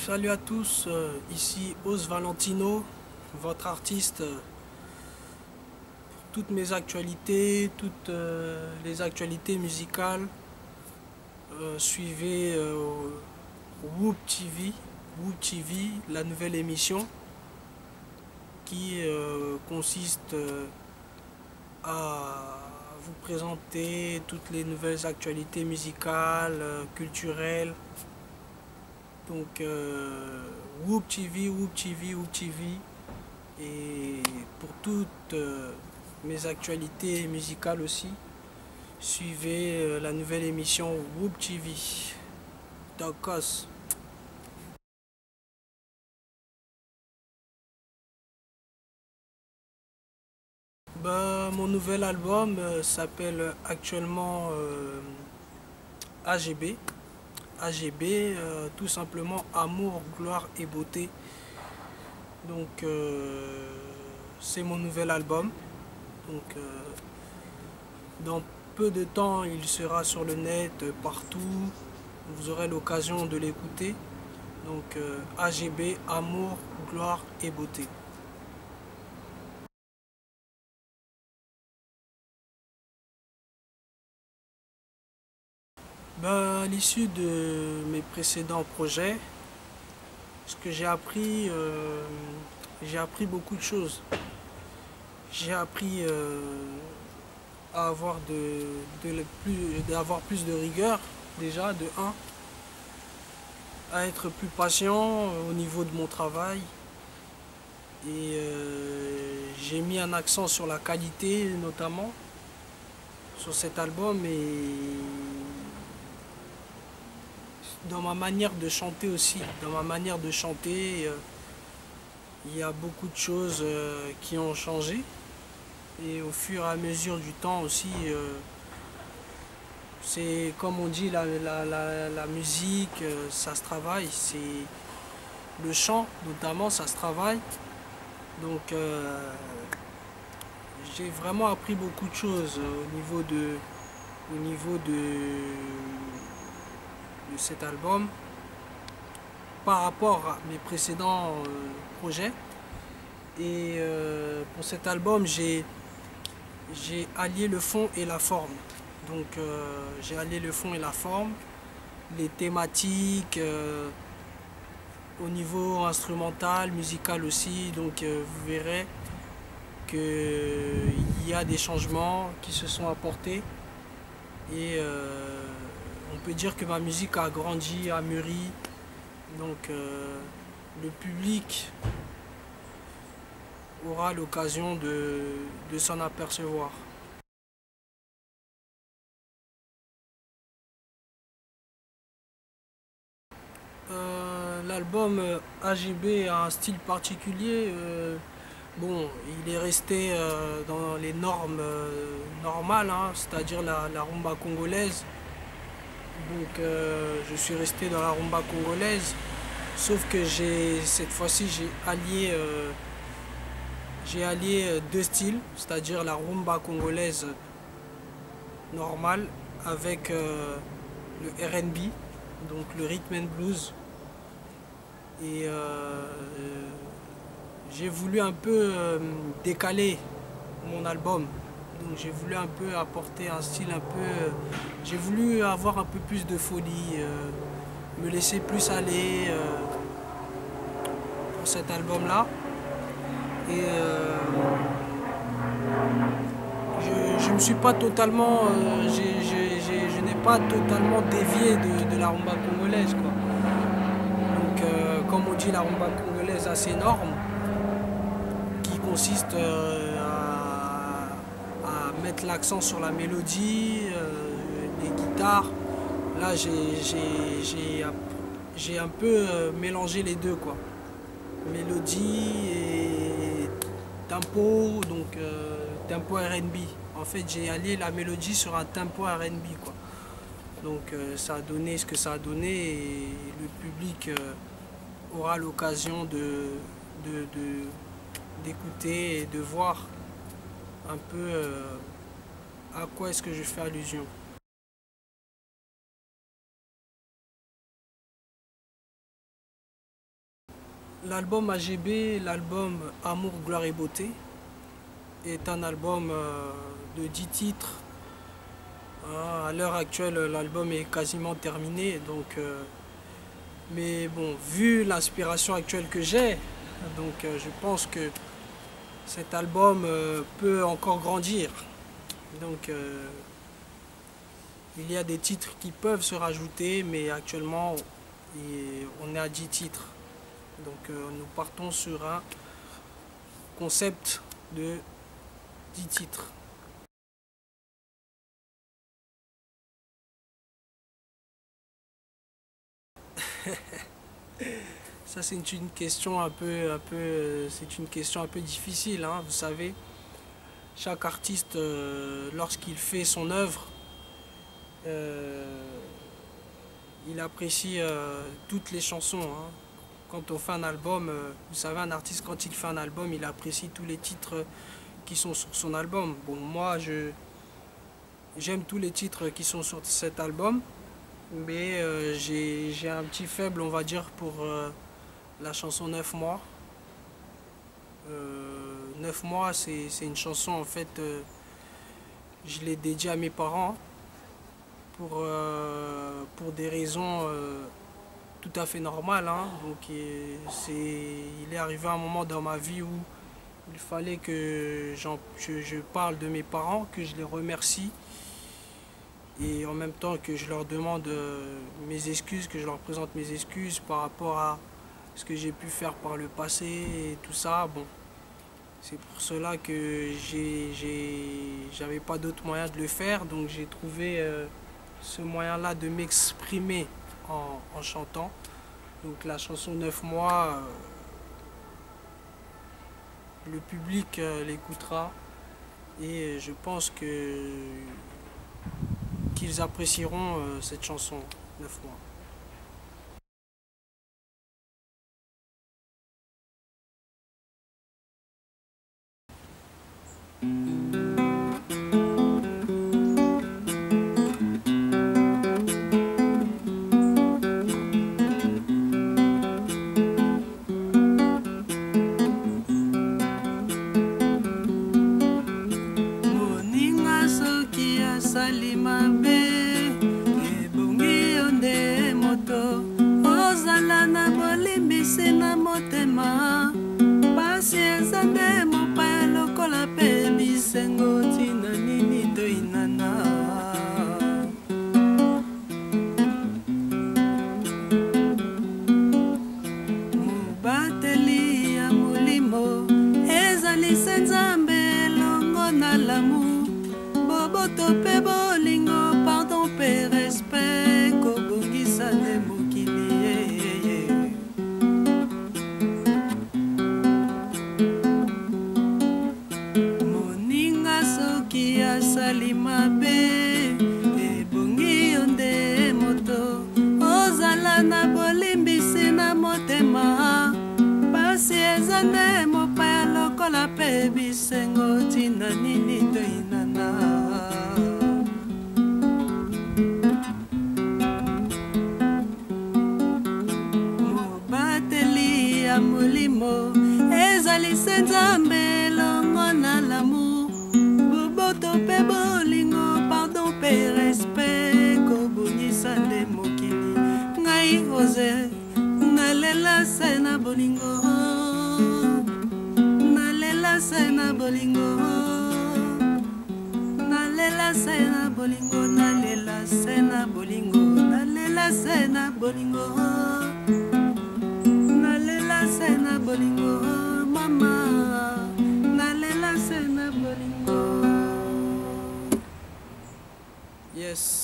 Salut à tous, ici Os Valentino, votre artiste pour toutes mes actualités, toutes les actualités musicales. Suivez Whoop TV, la nouvelle émission qui consiste à vous présenter toutes les nouvelles actualités musicales, culturelles. Donc Whoop TV. Et pour toutes mes actualités musicales aussi, suivez la nouvelle émission Whoop TV. Docos. Mon nouvel album s'appelle actuellement AGB. AGB, tout simplement Amour, Gloire et Beauté. Donc c'est mon nouvel album. Donc dans peu de temps il sera sur le net partout. Vous aurez l'occasion de l'écouter. Donc AGB, Amour, Gloire et Beauté. À l'issue de mes précédents projets, ce que j'ai appris beaucoup de choses. J'ai appris à avoir plus de rigueur, déjà, de 1, à être plus patient au niveau de mon travail. Et j'ai mis un accent sur la qualité, notamment, sur cet album, et dans ma manière de chanter aussi. Dans ma manière de chanter, il y a beaucoup de choses qui ont changé. Et au fur et à mesure du temps aussi, c'est comme on dit, la musique, ça se travaille. C'est le chant, notamment, ça se travaille. Donc j'ai vraiment appris beaucoup de choses au niveau de cet album par rapport à mes précédents projets. Et pour cet album, j'ai allié le fond et la forme. Donc j'ai allié le fond et la forme, les thématiques au niveau instrumental, musical aussi. Donc vous verrez qu'il y a des changements qui se sont apportés. Et on peut dire que ma musique a grandi, a mûri. Donc le public aura l'occasion de s'en apercevoir. L'album AGB a un style particulier. Bon, il est resté dans les normes normales, hein, c'est-à-dire la rumba congolaise. Donc je suis resté dans la rumba congolaise, sauf que cette fois-ci j'ai allié 2 styles, c'est-à-dire la rumba congolaise normale avec le R&B, donc le rhythm and blues. Et j'ai voulu un peu décaler mon album. Donc j'ai voulu un peu apporter un style un peu... j'ai voulu avoir un peu plus de folie, me laisser plus aller pour cet album-là. Et je me suis pas totalement... je n'ai pas totalement dévié de la rumba congolaise, quoi. Donc comme on dit, la rumba congolaise a ses normes qui consistent mettre l'accent sur la mélodie, les guitares. Là, j'ai un peu mélangé les deux, quoi. Mélodie et tempo, donc tempo R&B. En fait, j'ai allié la mélodie sur un tempo R&B, quoi. Donc ça a donné ce que ça a donné et le public aura l'occasion d'écouter et de voir un peu à quoi est-ce que je fais allusion. L'album AGB, l'album Amour, gloire et beauté, est un album de 10 titres. À l'heure actuelle, l'album est quasiment terminé, donc mais bon, vu l'inspiration actuelle que j'ai, donc je pense que cet album peut encore grandir. Donc il y a des titres qui peuvent se rajouter, mais actuellement on est à 10 titres. Donc nous partons sur un concept de 10 titres. Ça c'est une question c'est une question un peu difficile, hein, vous savez. Chaque artiste, lorsqu'il fait son œuvre, il apprécie toutes les chansons, hein. Quand on fait un album, vous savez, un artiste, quand il fait un album, il apprécie tous les titres qui sont sur son album. Bon, moi, j'aime tous les titres qui sont sur cet album, mais j'ai un petit faible, on va dire, pour la chanson 9 mois. 9 mois, c'est une chanson, en fait, je l'ai dédiée à mes parents pour des raisons tout à fait normales, hein. Donc, il est arrivé un moment dans ma vie où il fallait que je parle de mes parents, que je les remercie et en même temps que je leur demande mes excuses, que je leur présente mes excuses par rapport à ce que j'ai pu faire par le passé et tout ça. Bon, c'est pour cela que j'avais pas d'autre moyen de le faire, donc j'ai trouvé ce moyen-là de m'exprimer en chantant. Donc la chanson 9 mois, le public l'écoutera et je pense qu'ils apprécieront cette chanson 9 mois. Asali mabe ebongi yo nde moto ozala na bolimbisi na motema pasi eza nde mopaya lokola mpe bisengo ntina nini toyinana mobateli ya molimo ezali se nzambe elongo na lamu boboto pe bolingo pardon pe respect kobongisa nde mokili moninga soki asali mabe ebongi yo nde moto ozala na bolimbisi na motema pasi eza nde mopaya lokola mpe bisengo ntina nini toyinana molimo ezali se nzambe elongo na lamour boboto mpe bolingo pardon mpe respect kobongisa nde mokili ngai oze nalela se na bolingo nalela se na bolingo nalela se na bolingo nalela se na bolingo nalela se na bolingo sena bolingo mama nalela sena bolingo. Yes.